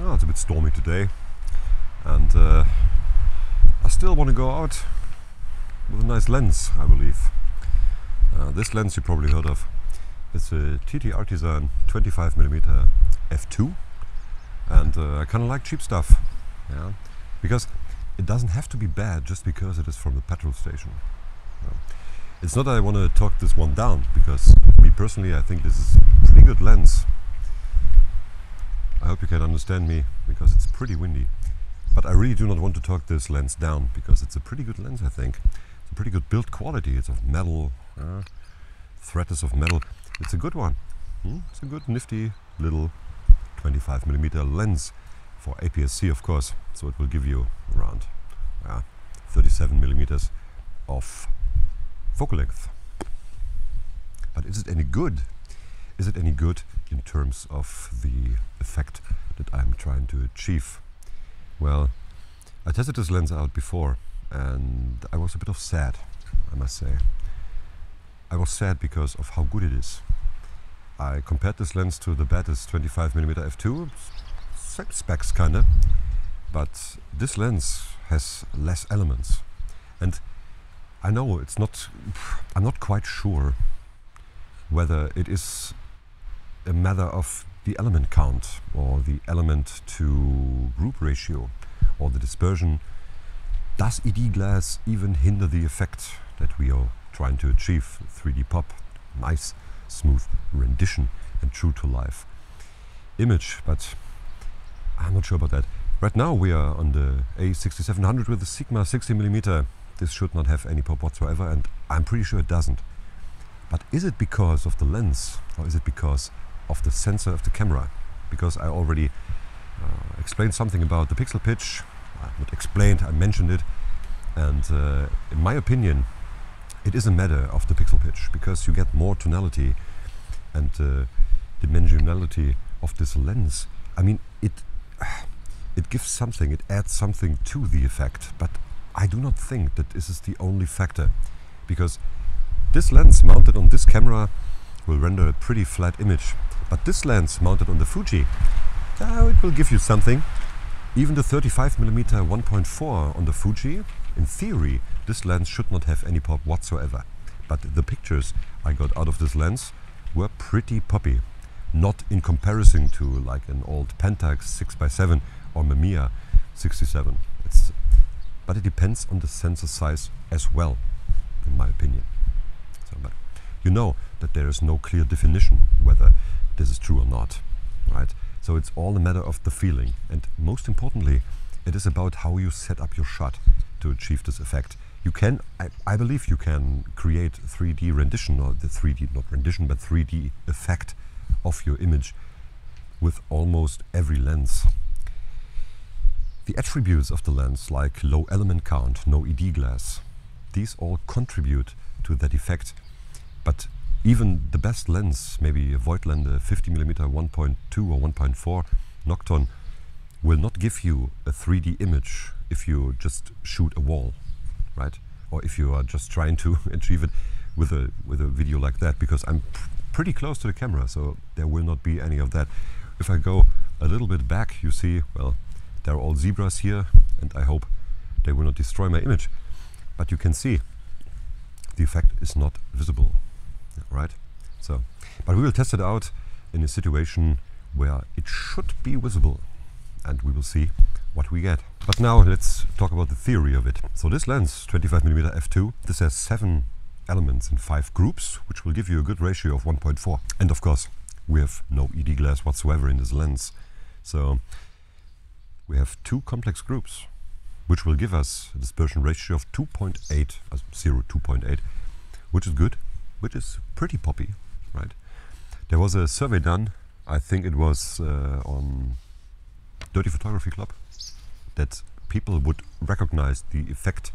Oh, it's a bit stormy today, and I still want to go out with a nice lens, I believe. This lens you probably heard of. It's a TTartisan 25mm f2, and I kind of like cheap stuff, yeah, because it doesn't have to be bad just because it is from the petrol station. It's not that I want to talk this one down, because me personally I think this is a pretty good lens. I hope you can understand me, because it's pretty windy. But I really do not want to talk this lens down, because it's a pretty good lens, I think. It's a pretty good build quality. It's of metal, thread is of metal. It's a good one. It's a good nifty little 25mm lens for APS-C, of course. So it will give you around 37mm of focal length. But is it any good? Is it any good in terms of the effect that I'm trying to achieve? Well, I tested this lens out before and I was a bit sad, I must say. I was sad because of how good it is. I compared this lens to the Batis 25mm f2, same specs kinda, but this lens has less elements. And I know it's not, I'm not quite sure whether it is a matter of the element count or the element to group ratio or the dispersion. Does ED glass even hinder the effect that we are trying to achieve? 3D pop, nice smooth rendition and true to life image, but I'm not sure about that. Right now we are on the A6700 with the Sigma 60mm. This should not have any pop whatsoever, and I'm pretty sure it doesn't. But is it because of the lens, or is it because of the sensor of the camera? Because I already explained something about the pixel pitch. Not explained, I mentioned it. And in my opinion, it is a matter of the pixel pitch, because you get more tonality and dimensionality of this lens. I mean, it gives something, it adds something to the effect, but I do not think that this is the only factor, because this lens mounted on this camera will render a pretty flat image, but this lens mounted on the Fuji, it will give you something. Even the 35mm 1.4 on the Fuji, in theory, this lens should not have any pop whatsoever. But the pictures I got out of this lens were pretty poppy. Not in comparison to like an old Pentax 6x7 or Mamiya 67. But it depends on the sensor size as well, in my opinion. So, but you know that there is no clear definition whether this is true or not, right? So it's all a matter of the feeling, and most importantly, it is about how you set up your shot to achieve this effect. You can, I believe you can create 3D rendition, or the 3D, not rendition, but 3D effect of your image with almost every lens. The attributes of the lens, like low element count, no ED glass, these all contribute to that effect. But even the best lens, maybe a Voigtlander 50mm 1.2 or 1.4 Nocton, will not give you a 3D image if you just shoot a wall, right? Or if you are just trying to achieve it with a video like that, because I'm pretty close to the camera, so there will not be any of that. If I go a little bit back, you see, well, there are all zebras here, and I hope they will not destroy my image. But you can see the effect is not visible, right? So, but we will test it out in a situation where it should be visible, and we will see what we get. But now let's talk about the theory of it. So this lens, 25mm f2, this has 7 elements in 5 groups, which will give you a good ratio of 1.4. And of course, we have no ED glass whatsoever in this lens. So we have 2 complex groups, which will give us a dispersion ratio of 2.8, 0.2.8, which is good, which is pretty poppy, right? There was a survey done, I think it was on Dirty Photography Club, that people would recognize the effect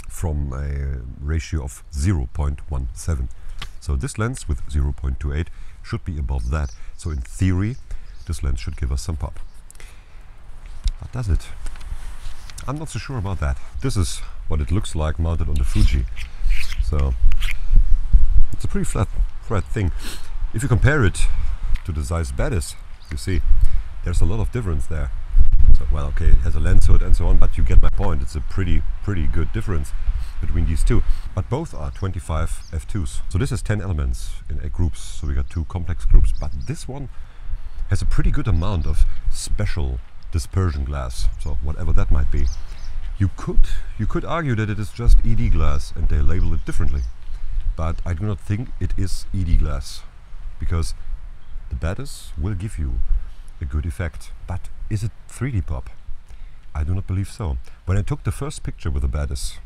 from a ratio of 0.17. So this lens with 0.28 should be above that. So in theory, this lens should give us some pop. But does it? I'm not so sure about that. This is what it looks like mounted on the Fuji. So it's a pretty flat thing. If you compare it to the Zeiss Batis, you see there's a lot of difference there. So, well, okay, it has a lens hood and so on, but you get my point. It's a pretty good difference between these two. But both are 25 f2s. So this has 10 elements in 8 groups. So we got 2 complex groups. But this one has a pretty good amount of special dispersion glass. So whatever that might be. You could argue that it is just ED glass and they label it differently. But I do not think it is ED glass, because the Batis will give you a good effect. But is it 3D pop? I do not believe so. When I took the first picture with the Batis,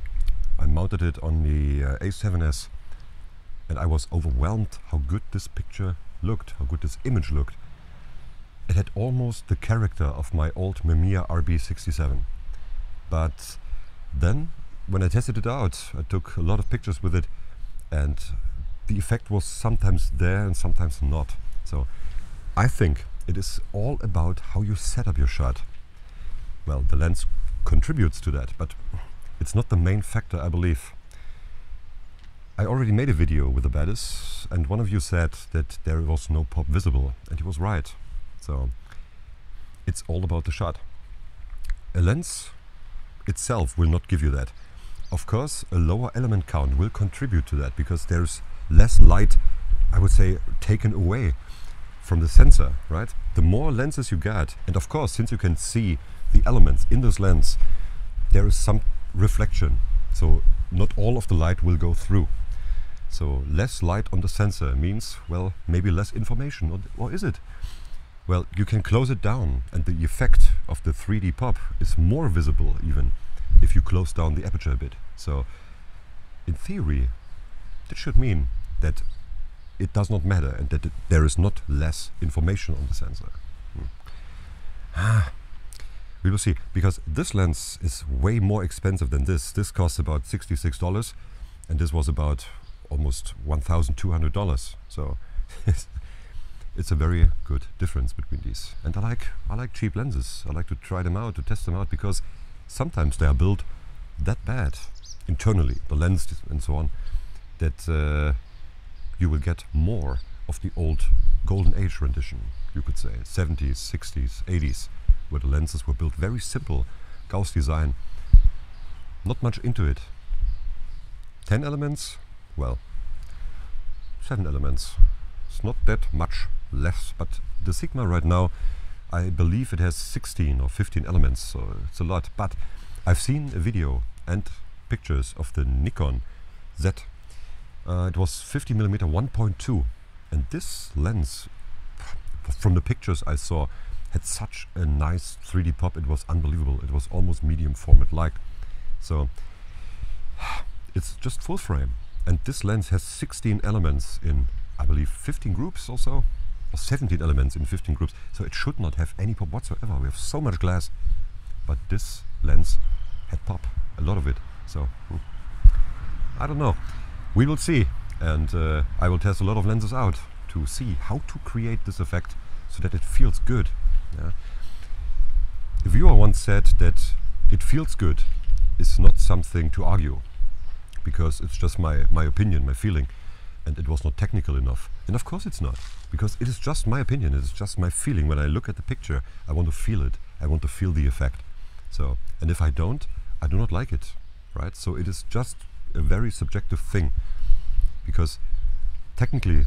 I mounted it on the A7S, and I was overwhelmed how good this picture looked, how good this image looked. It had almost the character of my old Mamiya RB67. But then, when I tested it out, I took a lot of pictures with it, and the effect was sometimes there and sometimes not. So I think it is all about how you set up your shot. Well, the lens contributes to that, but it's not the main factor, I believe. I already made a video with the Batis, and one of you said that there was no pop visible, and he was right. So it's all about the shot. A lens itself will not give you that. Of course, a lower element count will contribute to that, because there's less light, I would say, taken away from the sensor, right? The more lenses you get, and of course, since you can see the elements in this lens, there is some reflection. So not all of the light will go through. So less light on the sensor means, well, maybe less information, or is it? Well, you can close it down, and the effect of the 3D pop is more visible even if you close down the aperture a bit. So in theory, that should mean that it does not matter and that there is not less information on the sensor. We will see, because this lens is way more expensive than this. This costs about $66 and this was about almost $1,200. So it's a very good difference between these. And I like cheap lenses. I like to try them out, to test them out, because sometimes they are built that bad internally, the lens and so on, that you will get more of the old golden age rendition, you could say, 70s, 60s, 80s, where the lenses were built very simple, Gauss design, not much into it. 10 elements, well, 7 elements. It's not that much less, but the Sigma right now, I believe it has 16 or 15 elements, so it's a lot. But I've seen a video and pictures of the Nikon Z. It was 50mm 1.2, and this lens, from the pictures I saw, had such a nice 3D pop. It was unbelievable. It was almost medium format like. So it's just full frame, and this lens has 16 elements in, I believe, 15 groups or so, or 17 elements in 15 groups. So it should not have any pop whatsoever. We have so much glass, but this lens had pop, a lot of it. So I don't know. We will see, and I will test a lot of lenses out to see how to create this effect so that it feels good. Yeah. A viewer once said that it feels good is not something to argue, because it's just my opinion, my feeling, and it was not technical enough. And of course it's not, because it is just my opinion, it is just my feeling. When I look at the picture, I want to feel it, I want to feel the effect. So, and if I don't, I do not like it, right? So it is just a very subjective thing, because technically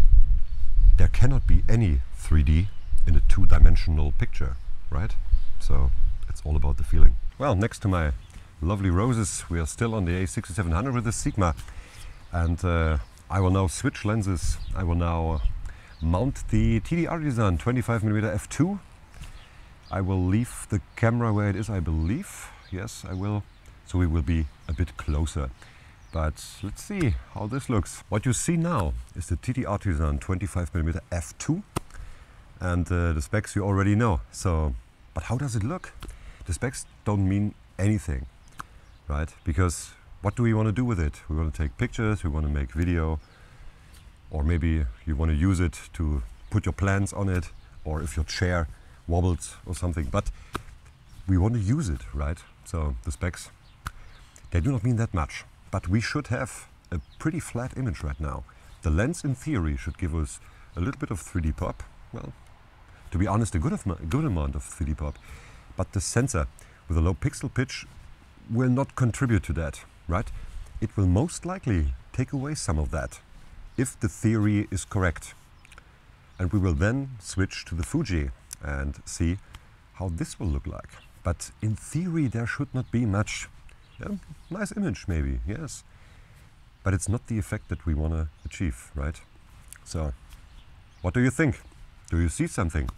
there cannot be any 3D in a two-dimensional picture, right? So it's all about the feeling. Well, next to my lovely roses, we are still on the A6700 with the Sigma, and I will now switch lenses. I will now mount the TTartisan 25mm f2. I will leave the camera where it is, I believe. Yes, I will. So we will be a bit closer. But let's see how this looks. What you see now is the TTartisan 25mm f2, and the specs you already know. So, but how does it look? The specs don't mean anything, right? Because what do we want to do with it? We want to take pictures, we want to make video, or maybe you want to use it to put your plants on it, or if your chair wobbles or something. But we want to use it, right? So the specs, they do not mean that much. But we should have a pretty flat image right now. The lens in theory should give us a little bit of 3D pop. Well, to be honest, a good amount of 3D pop. But the sensor with a low pixel pitch will not contribute to that, right? It will most likely take away some of that, if the theory is correct. And we will then switch to the Fuji and see how this will look like. But in theory, there should not be much. Yeah, nice image maybe, yes. But it's not the effect that we want to achieve, right? So, what do you think? Do you see something?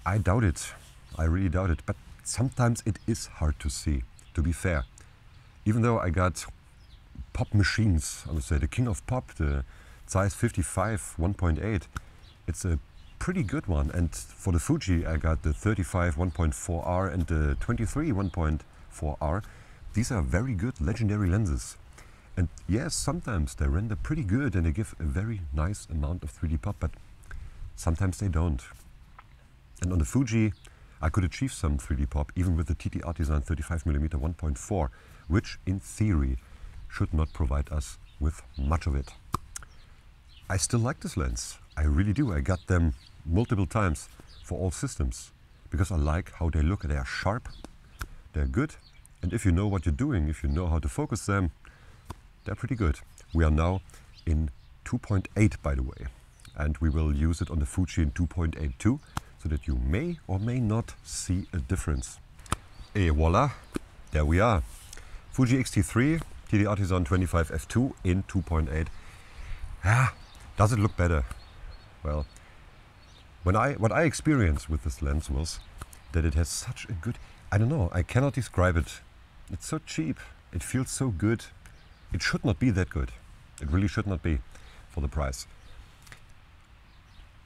I doubt it. I really doubt it. But sometimes it is hard to see, to be fair. Even though I got pop machines, I would say the king of pop, the Zeiss 55 1.8. It's a pretty good one. And for the Fuji, I got the 35 1.4R and the 23 1.4R. These are very good legendary lenses. And yes, sometimes they render pretty good and they give a very nice amount of 3D pop, but sometimes they don't. And on the Fuji, I could achieve some 3D pop even with the TTartisan 35mm 1.4, which in theory should not provide us with much of it. I still like this lens. I really do. I got them multiple times for all systems because I like how they look. They are sharp, they're good, and if you know what you're doing, if you know how to focus them, they're pretty good. We are now in 2.8, by the way, and we will use it on the Fuji in 2.82 so that you may or may not see a difference. Et voila, there we are. Fuji XT3, TTartisan 25 f2 in 2.8. Does it look better? Well, what I experienced with this lens was that it has such a good, I don't know, I cannot describe it. It's so cheap, it feels so good. It should not be that good. It really should not be for the price.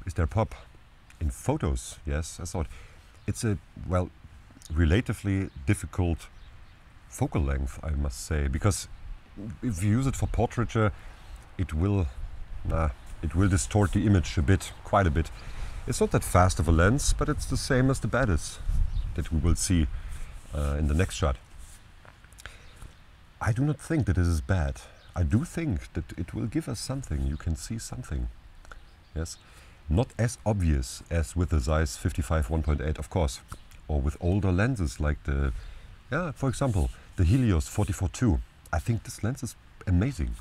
Is there pop? In photos, yes, I thought. It's a, well, relatively difficult focal length, I must say, because if you use it for portraiture, it will distort the image a bit, quite a bit. It's not that fast of a lens, but it's the same as the Batis that we will see in the next shot. I do not think that this is bad. I do think that it will give us something. You can see something. Yes, not as obvious as with the Zeiss 55 1.8, of course, or with older lenses like the, for example, the Helios 44-2. I think this lens is amazing.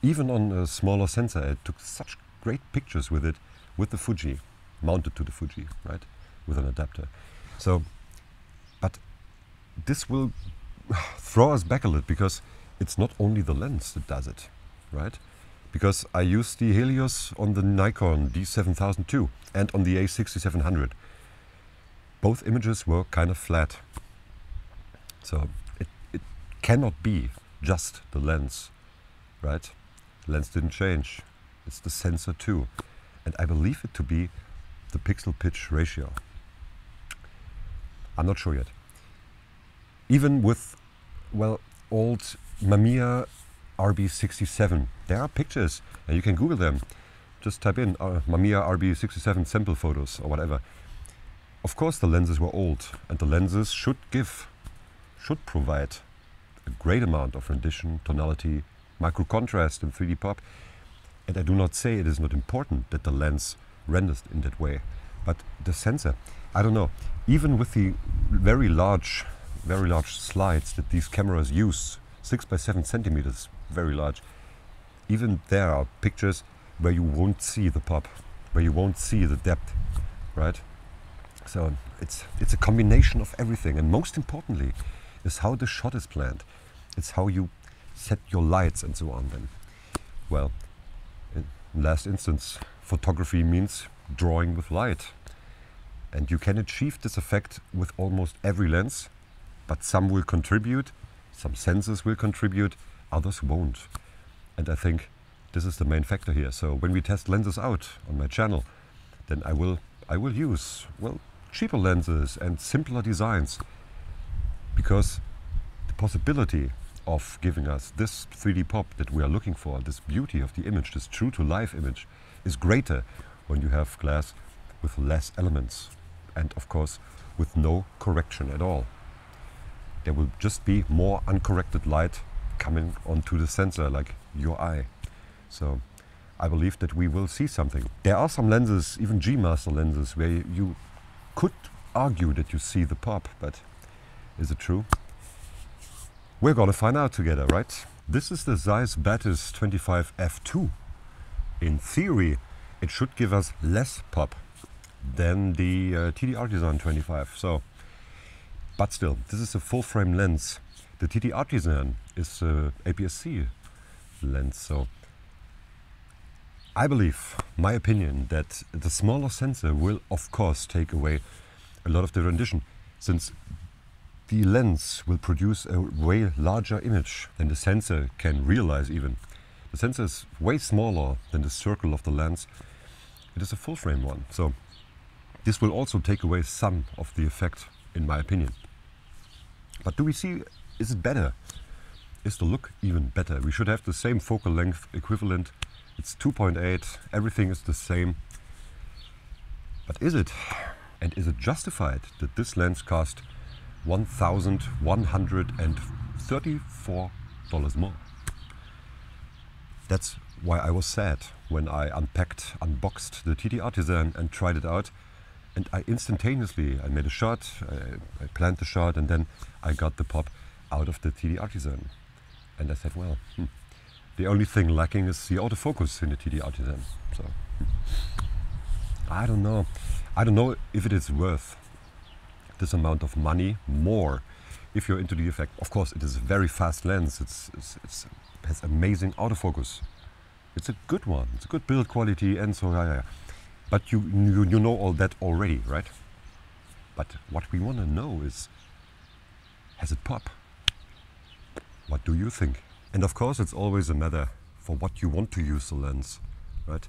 Even on a smaller sensor, I took such great pictures with it, with the Fuji, mounted to the Fuji, right, with an adapter. So, but this will throw us back a little because it's not only the lens that does it, right? Because I used the Helios on the Nikon D7002 and on the A6700. Both images were kind of flat. So it cannot be just the lens, right? The lens didn't change. It's the sensor too. And I believe it to be the pixel pitch ratio. I'm not sure yet. Even with, well, old Mamiya RB67, there are pictures, and you can Google them. Just type in Mamiya RB67 sample photos or whatever. Of course the lenses were old, and the lenses should provide a great amount of rendition, tonality, micro contrast and 3D pop. And I do not say it is not important that the lens renders in that way, but the sensor, I don't know, even with the very large slides that these cameras use, 6 by 7 centimeters, very large, even there are pictures where you won't see the pop, where you won't see the depth, right? So it's a combination of everything, and most importantly is how the shot is planned. It's how you set your lights and so on then. Well, in last instance, photography means drawing with light. And you can achieve this effect with almost every lens, but some will contribute, some sensors will contribute, others won't. And I think this is the main factor here. So when we test lenses out on my channel, then I will use, well, cheaper lenses and simpler designs, because the possibility of giving us this 3D pop that we are looking for, this beauty of the image, this true to life image, is greater when you have glass with less elements and of course with no correction at all. There will just be more uncorrected light coming onto the sensor, like your eye. So I believe that we will see something. There are some lenses, even G-Master lenses, where you could argue that you see the pop, but is it true? We're gonna find out together, right? This is the Zeiss Batis 25 f2. In theory, it should give us less pop than the TTartisan 25. So, but still, this is a full frame lens. The TTartisan is a APS-C lens, so I believe, my opinion, that the smaller sensor will of course take away a lot of the rendition, since the lens will produce a way larger image than the sensor can realize even. The sensor is way smaller than the circle of the lens. It is a full frame one, so this will also take away some of the effect, in my opinion. But do we see, is it better? Is the look even better? We should have the same focal length equivalent. It's 2.8, everything is the same. But is it? And is it justified that this lens cost $1,134 more? That's why I was sad when I unboxed the TTartisan and tried it out. And I made a shot, I planned the shot, and then I got the pop out of the TTartisan. And I said, well, the only thing lacking is the autofocus in the TTartisan. So, I don't know. I don't know if it is worth this amount of money more if you're into the effect. Of course, it is a very fast lens. It has amazing autofocus. It's a good one. It's a good build quality, and so yeah. But you know all that already, right? But what we want to know is, has it pop? What do you think? And of course, it's always a matter for what you want to use the lens, right?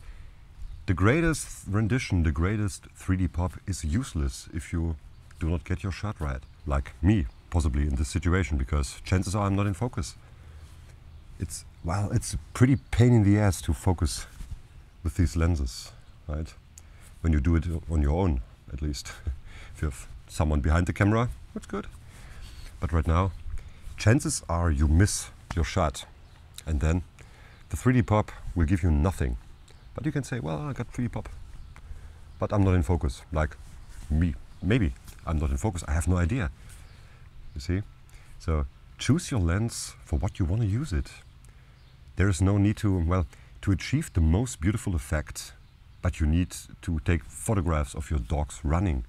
The greatest rendition, the greatest 3D pop is useless if you do not get your shot right. Like me, possibly in this situation, because chances are I'm not in focus. It's a pretty pain in the ass to focus with these lenses, right? When you do it on your own, at least. If you have someone behind the camera, that's good. But right now, chances are you miss your shot. And then the 3D pop will give you nothing. But you can say, well, I got 3D pop, but I'm not in focus, like me. Maybe I'm not in focus, I have no idea. You see? So choose your lens for what you want to use it. There is no need to achieve the most beautiful effect, but you need to take photographs of your dogs running.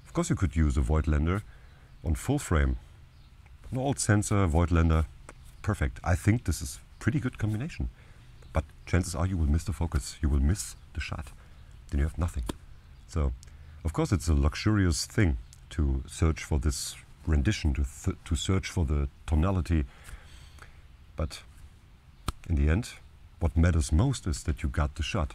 Of course you could use a Voigtländer on full frame. An old sensor, Voigtländer, perfect. I think this is a pretty good combination. But chances are you will miss the focus, you will miss the shot, then you have nothing. So, of course it's a luxurious thing to search for this rendition, to search for the tonality. But in the end, what matters most is that you got the shot.